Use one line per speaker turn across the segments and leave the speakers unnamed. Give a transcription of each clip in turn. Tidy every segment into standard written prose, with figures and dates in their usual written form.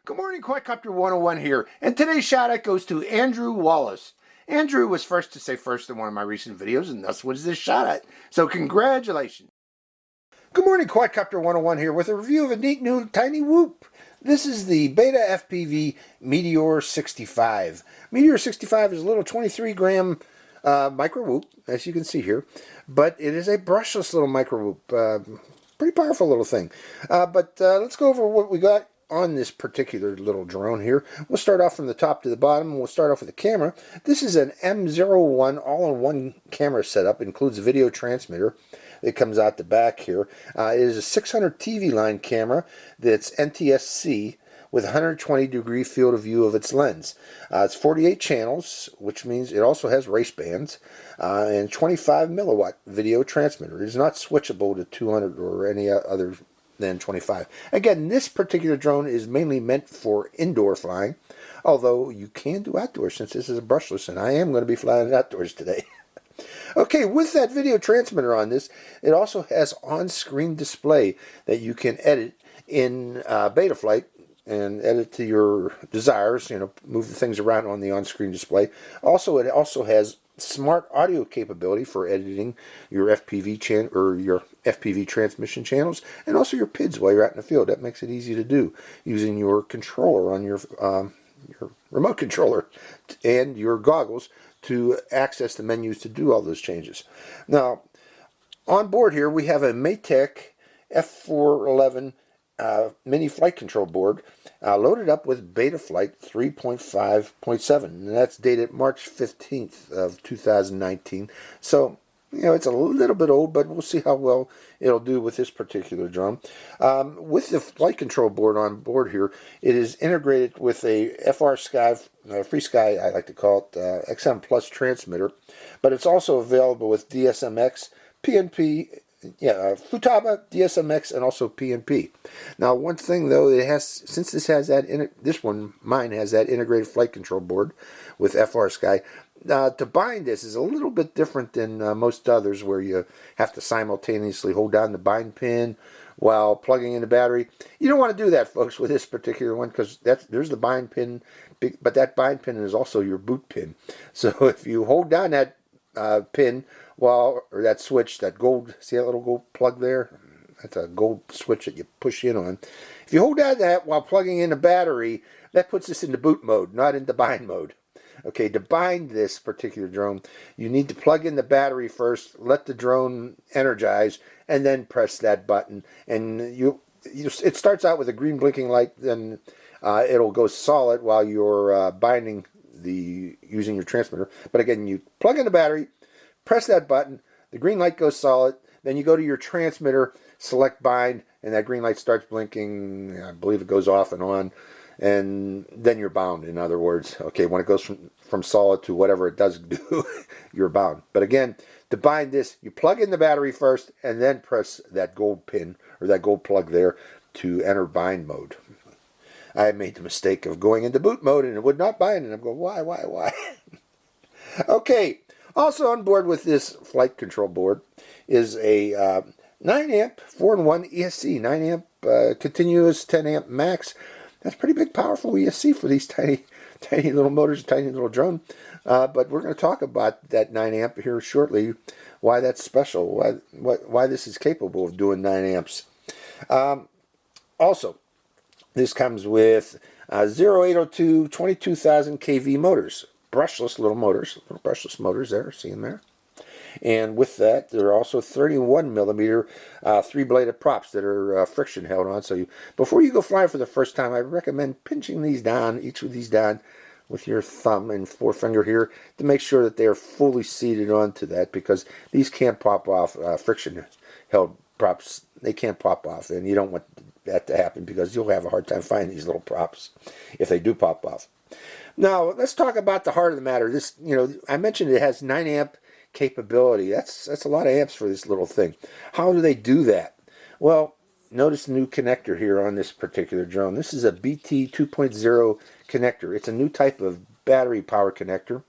Good morning, Quadcopter 101 here, and today's shout out goes to Andrew Wallace. Andrew was first to say first in one of my recent videos, and thus was this shout out. So congratulations. Good morning, Quadcopter 101 here with a review of a neat new tiny whoop. This is the Beta FPV Meteor65. Meteor65 is a little 23-gram micro whoop, as you can see here, but it is a brushless little micro whoop. Pretty powerful little thing. But let's go over what we got on this particular little drone here. We'll start off from the top to the bottom, and we'll start off with the camera. This is an M01 all-in-one camera setup. It includes a video transmitter that comes out the back here. It is a 600 TV line camera that's NTSC with 120-degree field of view of its lens. It's 48 channels, which means it also has race bands, and 25 milliwatt video transmitter. It is not switchable to 200 or any other than 25. Again, this particular drone is mainly meant for indoor flying, although you can do outdoors since this is a brushless, and I am going to be flying outdoors today. Okay, with that video transmitter on this, it also has on-screen display that you can edit in Betaflight and edit to your desires, move the things around on the on-screen display. Also, it also has Smartaudio capability for editing your FPV or your FPV transmission channels, and also your PIDs while you're out in the field. That makes it easy to do using your controller on your remote controller and your goggles to access the menus to do all those changes. Now, on board here we have a MATEK F4 mini flight control board loaded up with Betaflight 3.5.7, and that's dated March 15th of 2019. So, it's a little bit old, but we'll see how well it'll do with this particular drone. With the flight control board on board here, it is integrated with a Frsky, I like to call it, XM Plus transmitter, but it's also available with DSMX, PNP, Futaba, DSMX, and also PNP. Now, one thing though, it has, since this has that, mine has that integrated flight control board with Frsky. To bind this is a little bit different than most others, where you have to simultaneously hold down the bind pin while plugging in the battery. You don't want to do that, folks, with this particular one, because there's the bind pin, but that bind pin is also your boot pin. So if you hold down that pin or that switch, that gold, see that little gold plug there? That's a gold switch that you push in on. If you hold down that while plugging in the battery, that puts this into boot mode, not into bind mode. Okay, to bind this particular drone, you need to plug in the battery first, let the drone energize, and then press that button. And it starts out with a green blinking light, then it'll go solid while you're binding using your transmitter. But again, you plug in the battery, press that button, the green light goes solid, then you go to your transmitter, select bind, and that green light starts blinking. I believe it goes off and on, and then you're bound, in other words. Okay, when it goes from solid to whatever it does do, you're bound. But again, to bind this, you plug in the battery first, and then press that gold pin, or that gold plug there, to enter bind mode. I made the mistake of going into boot mode, and it would not bind, and I'm going, why? Okay, also on board with this flight control board is a 9-amp 4-in-1 ESC, 9-amp continuous, 10-amp max. That's pretty big, powerful ESC for these tiny little motors, tiny little drone. But we're going to talk about that 9-amp here shortly, why that's special, why this is capable of doing 9 amps. Also, this comes with 0802 22,000 kV motors, brushless little brushless motors there, see them there. And with that, there are also 31 millimeter 3-bladed props that are friction held on. So before you go flying for the first time, I recommend pinching these down, each of these down, with your thumb and forefinger here, to make sure that they are fully seated onto that, because these can't pop off. Friction held props, they can't pop off, and you don't want that to happen, because you'll have a hard time finding these little props if they do pop off. Now, let's talk about the heart of the matter. This, I mentioned it has 9-amp capability. That's a lot of amps for this little thing. How do they do that? Well, notice the new connector here on this particular drone. This is a BT 2.0 connector. It's a new type of battery power connector,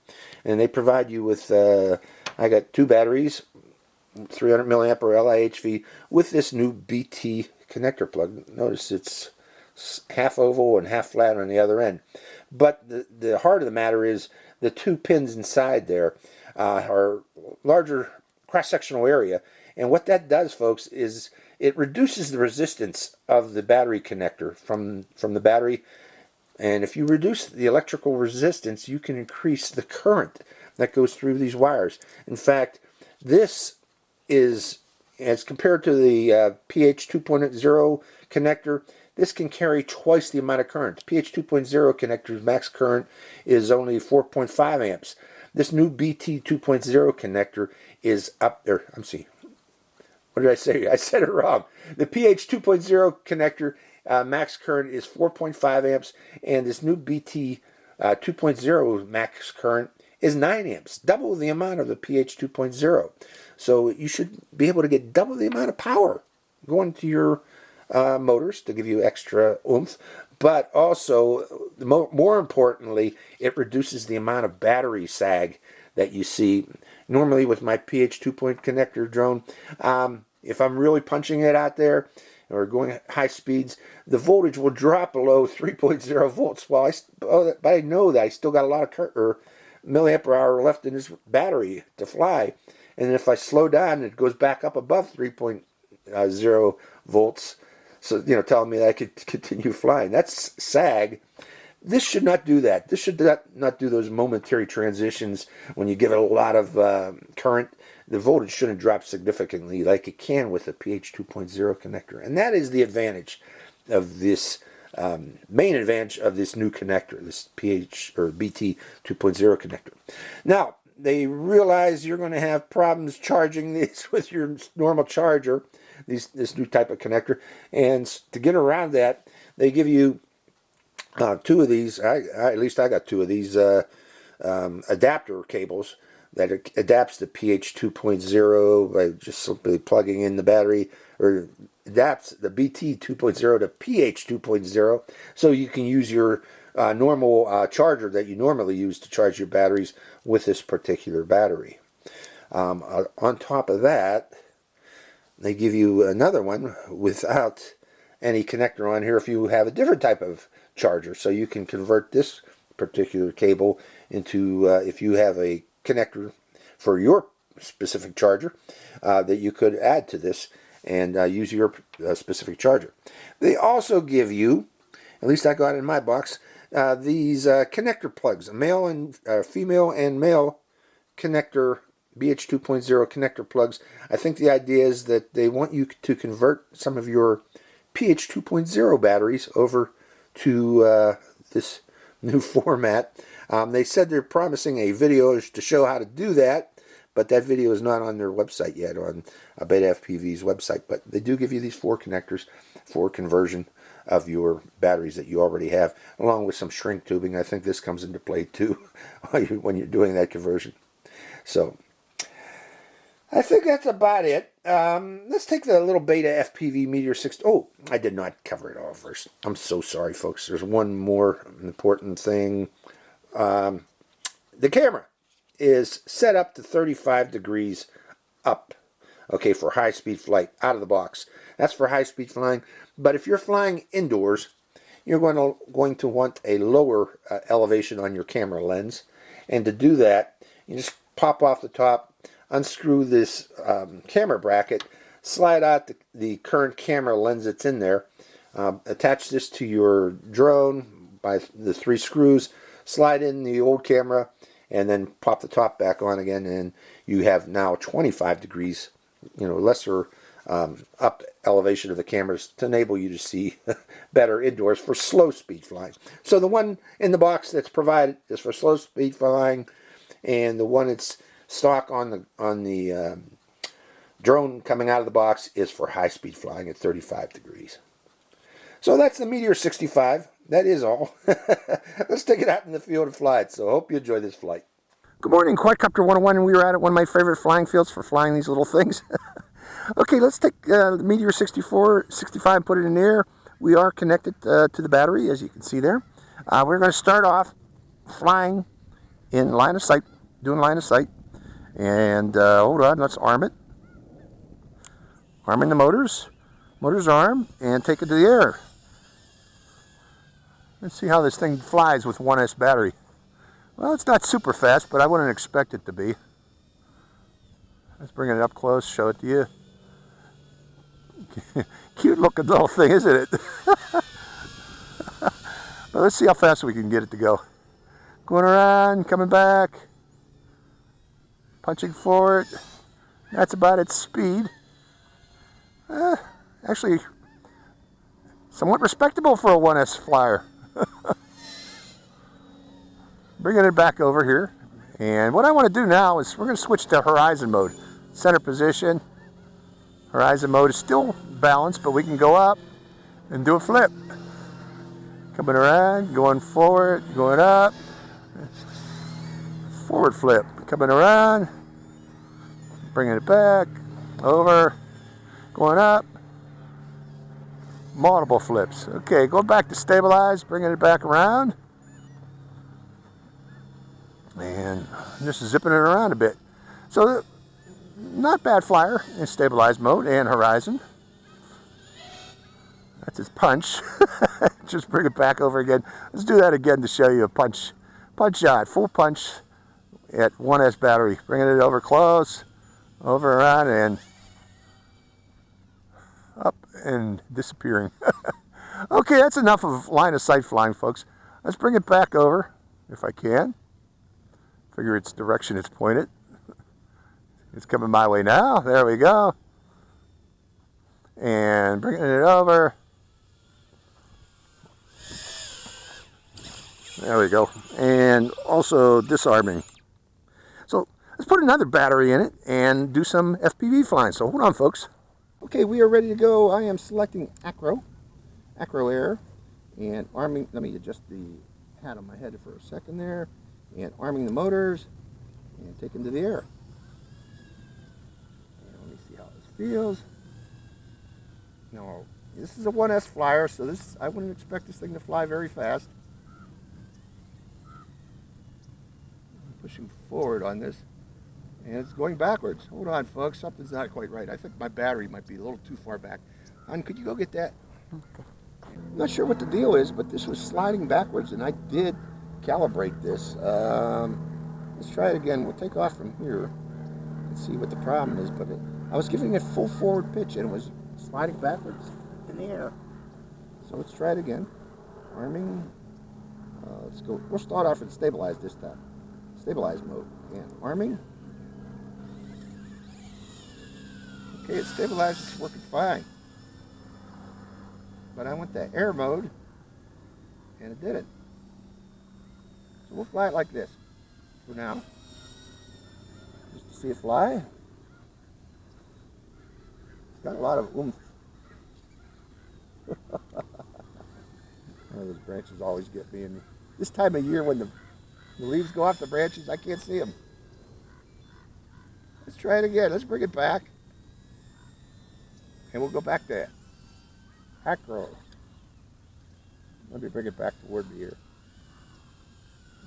and they provide you with I got 2 batteries, 300 milliampere LIHV, with this new BT connector plug. Notice it's half oval and half flat on the other end. But the heart of the matter is the two pins inside there are larger cross-sectional area. And what that does, folks, is it reduces the resistance of the battery connector from the battery. And if you reduce the electrical resistance, you can increase the current that goes through these wires. In fact, this is, as compared to the pH 2.0 connector, this can carry twice the amount of current. pH 2.0 connector's max current is only 4.5 amps. This new BT 2.0 connector is up there. What did I say? I said it wrong. The pH 2.0 connector max current is 4.5 amps, and this new BT 2.0 max current is 9 amps, double the amount of the pH 2.0. So you should be able to get double the amount of power going to your motors to give you extra oomph. But also, more importantly, it reduces the amount of battery sag that you see. Normally with my pH 2.0 connector drone, if I'm really punching it out there or going high speeds, the voltage will drop below 3.0 volts. Well, I know that I still got a lot of current, milliamp per hour left in this battery to fly. And if I slow down, it goes back up above 3.0 volts. So, telling me that I could continue flying. That's sag. This should not do that. This should not do those momentary transitions when you give it a lot of current. The voltage shouldn't drop significantly like it can with the pH 2.0 connector. And that is the advantage of this, main advantage of this new connector, this pH or BT 2.0 connector. Now, they realize you're going to have problems charging this with your normal charger, this new type of connector. And to get around that, they give you two of these. At least I got two of these adapter cables that adapts the pH 2.0 by just simply plugging in the battery, or adapts the BT 2.0 to pH 2.0, so you can use your normal charger that you normally use to charge your batteries with this particular battery. On top of that, they give you another one without any connector on here if you have a different type of charger. So you can convert this particular cable into, if you have a connector for your specific charger, that you could add to this and use your specific charger. They also give you, at least I got in my box, these connector plugs, male and female and male connector, BH 2.0 connector plugs. I think the idea is that they want you to convert some of your pH 2.0 batteries over to this new format. They said they're promising a video to show how to do that, but that video is not on their website yet, on Beta FPV's website. But they do give you these 4 connectors for conversion of your batteries that you already have, along with some shrink tubing. I think this comes into play too when you're doing that conversion. So I think that's about it. Let's take the little Beta FPV Meteor65. Oh, I did not cover it all first. I'm so sorry, folks. There's one more important thing. The camera is set up to 35 degrees up, okay, for high-speed flight, out of the box. That's for high-speed flying. But if you're flying indoors, you're going to want a lower elevation on your camera lens. And to do that, you just pop off the top, unscrew this camera bracket, slide out the current camera lens that's in there, attach this to your drone by the 3 screws, slide in the old camera, and then pop the top back on again, and you have now 25 degrees, lesser up elevation of the cameras to enable you to see better indoors for slow speed flying. So the one in the box that's provided is for slow speed flying, and the one that's stock on the drone coming out of the box is for high speed flying at 35 degrees. So that's the Meteor65. That is all. Let's take it out in the field and fly it. So I hope you enjoy this flight. Good morning, Quadcopter 101, and we were at one of my favorite flying fields for flying these little things. Okay, let's take the Meteor65 and put it in the air. We are connected to the battery, as you can see there. We're going to start off flying in line of sight, doing line of sight. And hold on, let's arm it. Arming the motors. Motors arm, and take it to the air. Let's see how this thing flies with 1S battery. Well, it's not super fast, but I wouldn't expect it to be. Let's bring it up close, show it to you. Cute looking little thing, isn't it? Well, let's see how fast we can get it to go. Going around, coming back, punching forward. That's about its speed. Actually, somewhat respectable for a 1S flyer. Bringing it back over here. And what I want to do now is we're going to switch to horizon mode. Center position. Horizon mode is still balanced, but we can go up and do a flip. Coming around, going forward, going up. Forward flip. Coming around. Bringing it back. Over. Going up. Multiple flips. Okay, going back to stabilize, bringing it back around. And just zipping it around a bit. So, not bad flyer in stabilized mode and horizon. That's his punch. Just bring it back over again. Let's do that again to show you a punch shot, full punch at 1S battery. Bringing it over close, over around, and up and disappearing. Okay, that's enough of line of sight flying, folks. Let's bring it back over, if I can. Figure its direction it's pointed. It's coming my way now. There we go. And bringing it over. There we go. And also disarming. So let's put another battery in it and do some FPV flying. So hold on, folks. Okay, we are ready to go. I am selecting Acro Air, and arming. Let me adjust the hat on my head for a second there. And arming the motors and taking to the air. And let me see how this feels. Now, this is a 1S flyer, so I wouldn't expect this thing to fly very fast. I'm pushing forward on this, and it's going backwards. Hold on, folks, something's not quite right. I think my battery might be a little too far back. Hon, could you go get that? Okay. I'm not sure what the deal is, but this was sliding backwards, and I did calibrate this. Let's try it again. We'll take off from here and see what the problem is, but I was giving it full forward pitch and it was sliding backwards in the air. So let's try it again. Arming. Let's go. We'll start off and stabilize this time. Stabilize mode. And arming. Okay, it's stabilized. It's working fine. But I went to air mode and it didn't. So we'll fly it like this for now, just to see it fly. It's got a lot of oomph. Those branches always get me. And this time of year when the leaves go off the branches, I can't see them. Let's try it again. Let's bring it back. And we'll go back to Acro. Let me bring it back toward me here.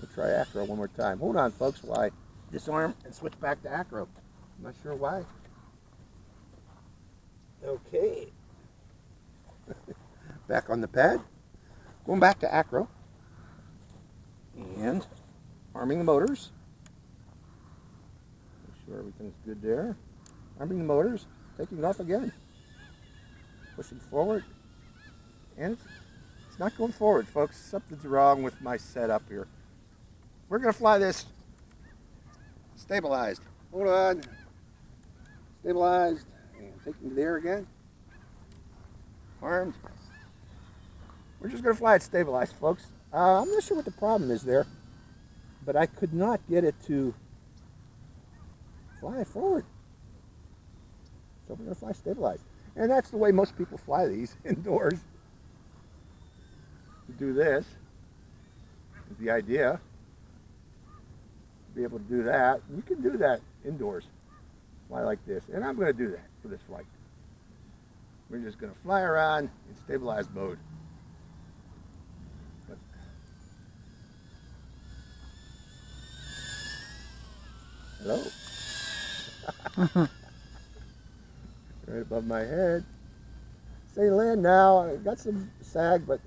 We'll try Acro one more time. Hold on, folks, while I disarm and switch back to Acro. I'm not sure why. Okay. Back on the pad. Going back to Acro. And arming the motors. Make sure everything's good there. Arming the motors. Taking off again. Pushing forward. And it's not going forward, folks. Something's wrong with my setup here. We're going to fly this stabilized. Hold on. Stabilized. And taking to the air again. Armed. We're just going to fly it stabilized, folks. I'm not sure what the problem is there, but I could not get it to fly forward. So we're going to fly stabilized. And that's the way most people fly these indoors. To do this is the idea. Be able to do that. You can do that indoors. Fly like this. And I'm going to do that for this flight. We're just going to fly around in stabilized mode. Hello. Right above my head. Say land now. I got some sag, but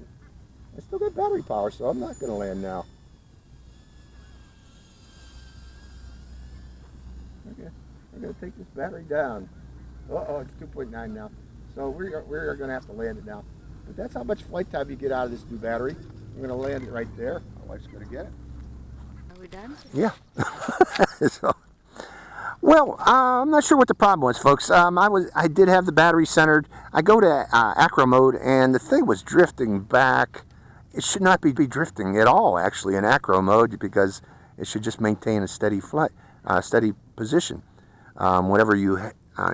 I still got battery power, so I'm not going to land now. Okay, we're going to take this battery down. Uh-oh, it's 2.9 now. So we're going to have to land it now. But that's how much flight time you get out of this new battery. We're going to land it right there. My wife's going to get it.
Are we done?
Yeah. So, well, I'm not sure what the problem was, folks. I did have the battery centered. I go to acro mode, and the thing was drifting back. It should not be drifting at all, actually, in acro mode, because it should just maintain a steady flight, steady position. Whatever you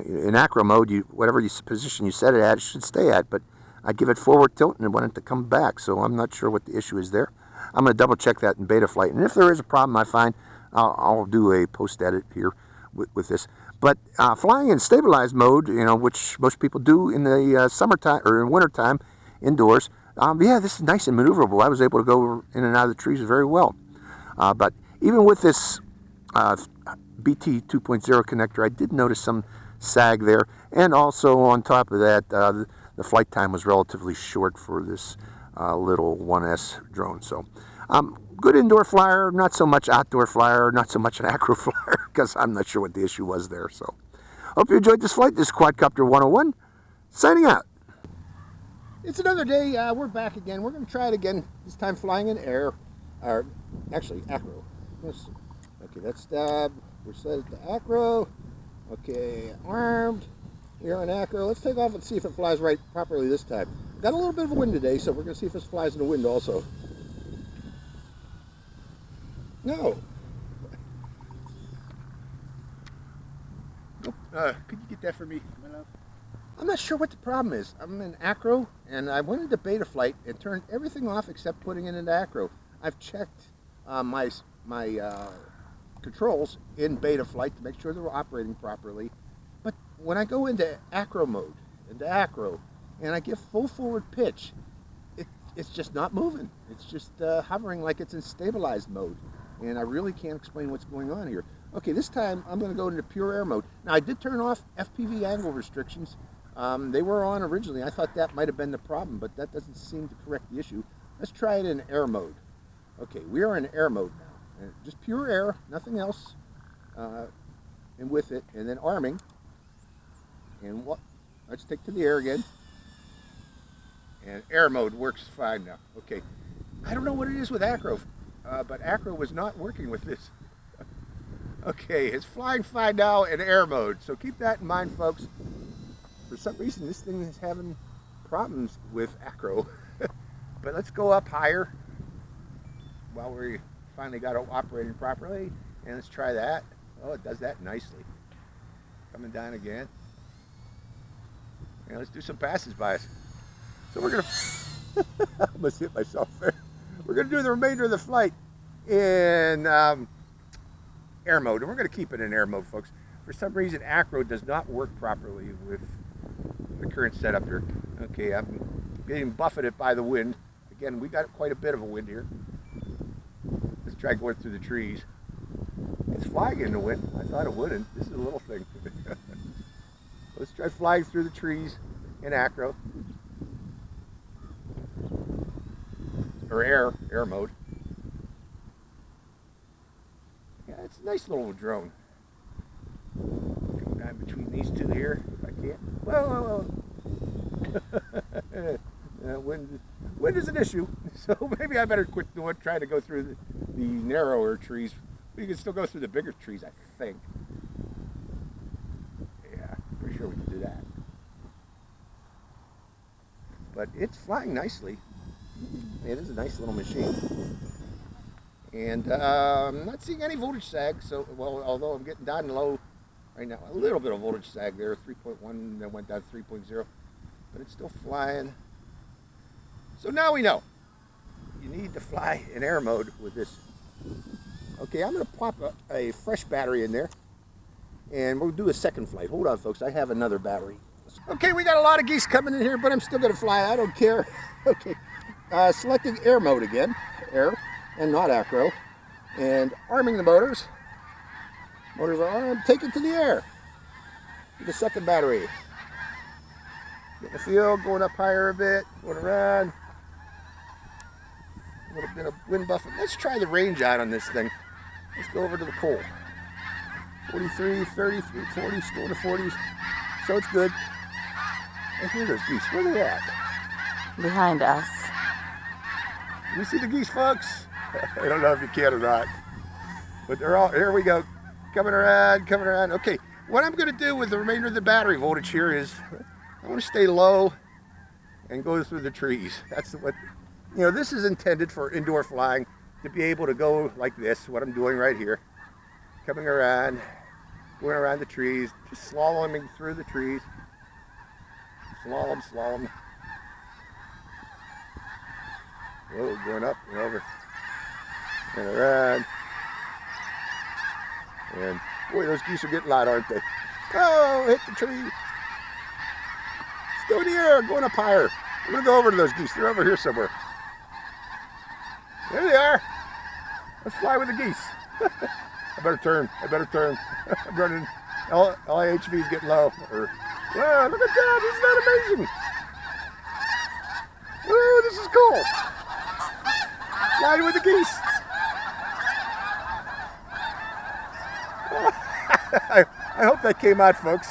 in acro mode, whatever position you set it at, it should stay at. But I give it forward tilt, and it wanted to come back. So I'm not sure what the issue is there. I'm going to double check that in Betaflight, and if there is a problem I find, I'll do a post edit here with this. But flying in stabilized mode, which most people do in the summertime or in wintertime indoors, yeah, this is nice and maneuverable. I was able to go in and out of the trees very well. But even with this BT 2.0 connector, I did notice some sag there, and also on top of that, the flight time was relatively short for this little 1S drone. So good indoor flyer, not so much outdoor flyer, not so much an acro flyer, because I'm not sure what the issue was there. So hope you enjoyed this flight. This is Quadcopter 101 signing out. It's another day. We're back again. We're going to try it again, this time flying in air, or actually acro. Okay, that's stab. We're set at the acro. Okay, armed. We're on acro. Let's take off and see if it flies right properly this time. Got a little bit of a wind today, so we're going to see if this flies in the wind also. No. Could you get that for me? I'm not sure what the problem is. I'm in acro, and I went into Betaflight and turned everything off except putting it into acro. I've checked my controls in Betaflight to make sure they were operating properly. But when I go into acro mode, and I give full forward pitch, it's just not moving. It's just hovering like it's in stabilized mode. And I really can't explain what's going on here. Okay, this time I'm going to go into pure air mode. Now, I did turn off FPV angle restrictions. They were on originally. I thought that might have been the problem, but that doesn't seem to correct the issue. Let's try it in air mode. Okay, we are in air mode now. And just pure air, nothing else. And with it, and then arming. And let's take to the air again. And air mode works fine now. Okay, I don't know what it is with acro, but acro was not working with this. Okay, it's flying fine now in air mode, so keep that in mind, folks. For some reason, this thing is having problems with acro. But let's go up higher while we finally got it operating properly, and let's try that. Oh, it does that nicely. Coming down again. And let's do some passes by. So we're gonna, I almost hit myself there. We're gonna do the remainder of the flight in air mode, and we're gonna keep it in air mode, folks. For some reason, acro does not work properly with the current setup here. Okay, I'm getting buffeted by the wind. Again, we got quite a bit of a wind here. Let's try going through the trees. It's flying in the wind. I thought it wouldn't. This is a little thing. Let's try flying through the trees in acro. Or air mode. Yeah, it's a nice little drone. Come down between these two here, if I can. Whoa. Wind is an issue, so maybe I better quit trying to go through the narrower trees. We can still go through the bigger trees, I think. Yeah, pretty sure we can do that. But it's flying nicely. It is a nice little machine. And I'm not seeing any voltage sag, so, well, although I'm getting down low right now, a little bit of voltage sag there, 3.1, then went down to 3.0, but it's still flying. So now we know. You need to fly in air mode with this. Okay, I'm going to pop a fresh battery in there, and we'll do a second flight. Hold on, folks, I have another battery. Okay, we got a lot of geese coming in here, but I'm still going to fly. I don't care. Okay, selecting air mode again, air, and not acro, and arming the motors. Motors are armed. Take it to the air. The second battery. Getting the field, going up higher a bit, going around. little bit of wind buffet. Let's try the range out on this thing. Let's go over to the pole. 43, 33, 40, still in the 40s. So it's good. I hear those geese. Where are they at?
Behind us.
You see the geese, folks? I don't know if you can or not. But they're all, here we go. Coming around, coming around. Okay, what I'm going to do with the remainder of the battery voltage here is I want to stay low and go through the trees. That's what, you know, this is intended for indoor flying, to be able to go like this, what I'm doing right here. Coming around, going around the trees, just slaloming through the trees. Slalom, slalom. Whoa, going up and over. And around. And boy, those geese are getting loud, aren't they? Oh, hit the tree. Still in the air, going up higher. I'm going to go over to those geese. They're over here somewhere. There they are. Let's fly with the geese. I better turn. I better turn. I'm running. LIHV is getting low. Wow, look at that. Isn't that amazing? Woo, this is cool. Flying with the geese. I hope that came out, folks.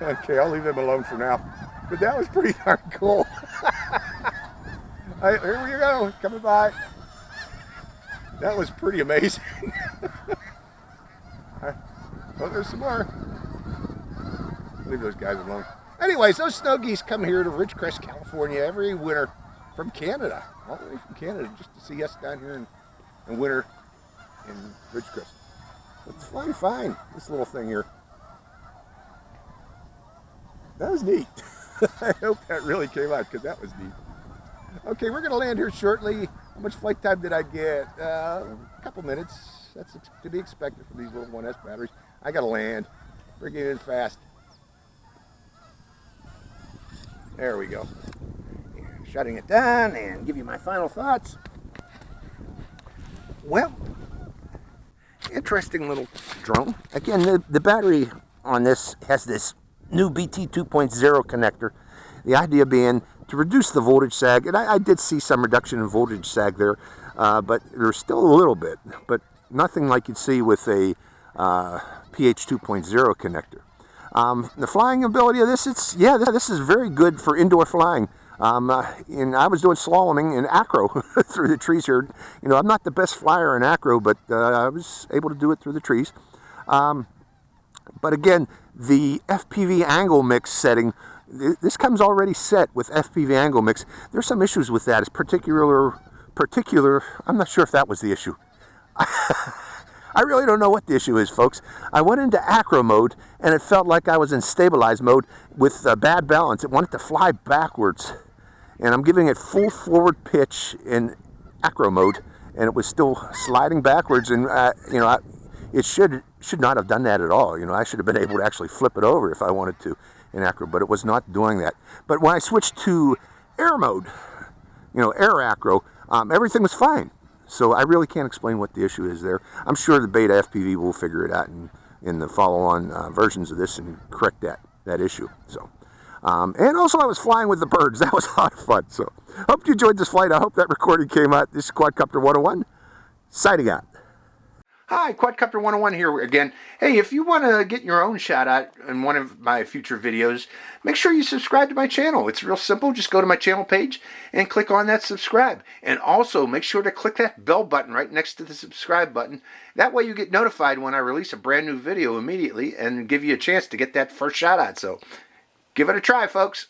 Okay, I'll leave them alone for now. But that was pretty darn cool. Here we go, coming by. That was pretty amazing. Oh, there's some more. Leave those guys alone. Anyways, those snow geese come here to Ridgecrest, California every winter from Canada. All the way from Canada just to see us down here in winter in Ridgecrest. It's flying fine, this little thing here. That was neat. I hope that really came out, because that was neat. Okay, we're going to land here shortly. How much flight time did I get? A couple minutes. That's to be expected for these little 1S batteries. I got to land. Bring it in fast. There we go. Shutting it down and give you my final thoughts. Well, interesting little drone. Again, the battery on this has this new BT 2.0 connector. The idea being to reduce the voltage sag, and I did see some reduction in voltage sag there, but there's still a little bit, but nothing like you'd see with a PH 2.0 connector. The flying ability of this, this is very good for indoor flying. And I was doing slaloming in acro through the trees here. You know, I'm not the best flyer in acro, but I was able to do it through the trees. But again, the FPV angle mix setting, this comes already set with FPV angle mix. There's some issues with that. It's particular, I'm not sure if that was the issue. I really don't know what the issue is, folks. I went into acro mode, and it felt like I was in stabilized mode with bad balance. It wanted to fly backwards. And I'm giving it full forward pitch in acro mode, and it was still sliding backwards. And you know, it should not have done that at all. You know, I should have been able to actually flip it over if I wanted to in acro, but it was not doing that. But when I switched to air mode, you know, air acro, everything was fine. So I really can't explain what the issue is there. I'm sure the beta FPV will figure it out in the follow-on versions of this and correct that issue. So. And also I was flying with the birds. That was a lot of fun. So, hope you enjoyed this flight. I hope that recording came out. This is Quadcopter 101, signing out. Hi, Quadcopter 101 here again. Hey, if you want to get your own shout out in one of my future videos, make sure you subscribe to my channel. It's real simple. Just go to my channel page and click on that subscribe. And also make sure to click that bell button right next to the subscribe button. That way you get notified when I release a brand new video immediately and give you a chance to get that first shout out. So give it a try, folks.